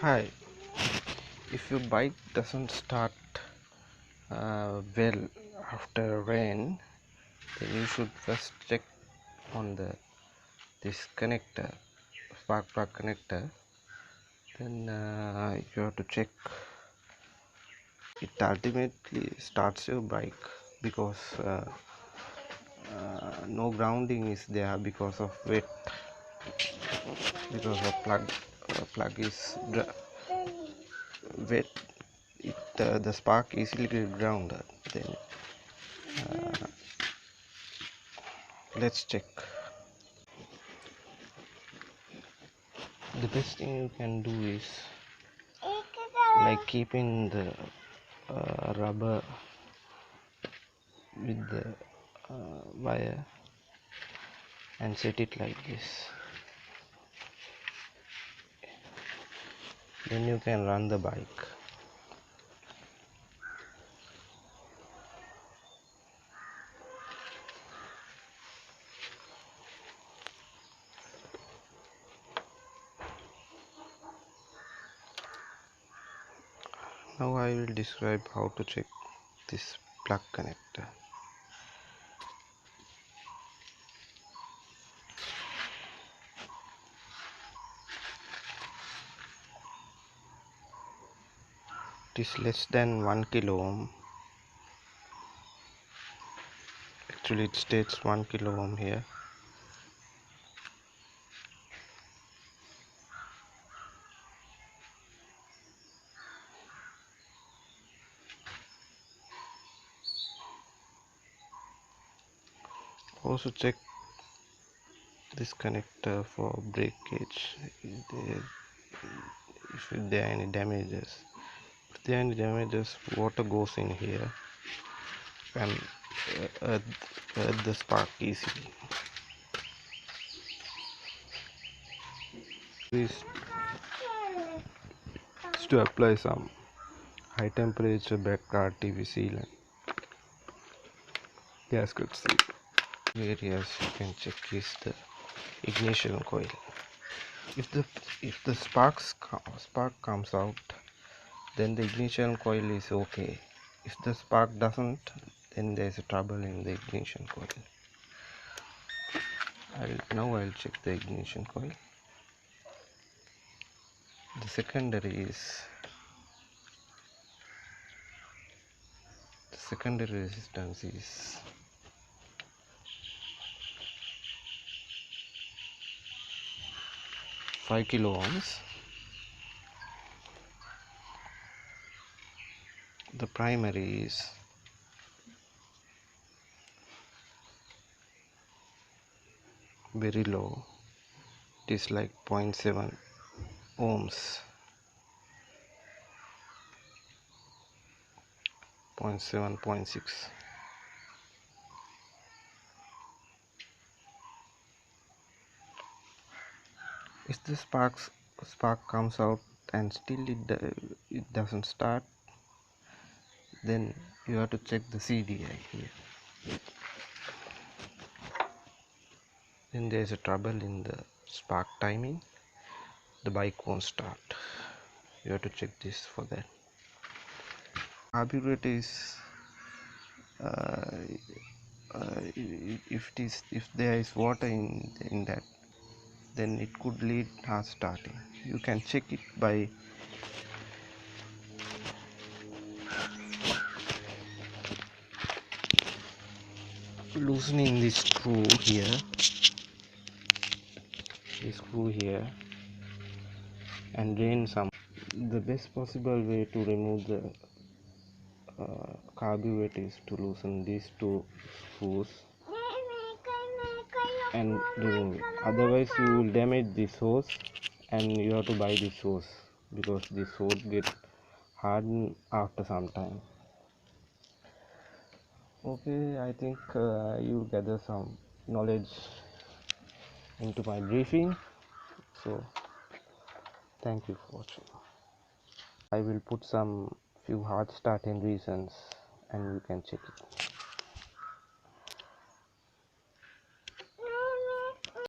Hi, if your bike doesn't start well after rain, then you should first check on this connector, spark plug connector. Then you have to check it ultimately starts your bike, because no grounding is there because of wet, because the plug is wet. The spark easily get grounded. Then let's check. The best thing you can do is like keeping the rubber with the wire and set it like this. Then you can run the bike. Now I will describe how to check this plug connector. It is less than 1 kilo ohm. Actually it states 1 kilo ohm here. Also check this connector for breakage, if there are any damages. If there are any damages, water goes in here and earth the spark easily. This is to apply some high temperature backguard TV sealant, gasket seal. Areas you can check is the ignition coil. If the spark comes out, then the ignition coil is okay. If the spark doesn't, then there is a trouble in the ignition coil. Now I'll check the ignition coil. The secondary resistance is 5 kilo ohms. The primary is very low. It is like 0.7 ohms, 0.7, 0.6. If the spark comes out and still it doesn't start, then you have to check the CDI here. Then there is a trouble in the spark timing. The bike won't start. You have to check this for that. Carburetor is if there is water in that, then it could lead hard starting. You can check it by loosening this screw here, and drain some. The best possible way to remove the carburetor is to loosen these two screws and remove it. Otherwise you will damage this hose, and you have to buy this hose, because this hose gets hardened after some time. Okay, I think you gather some knowledge into my briefing, so thank you for watching. I will put some few hard starting reasons and you can check it.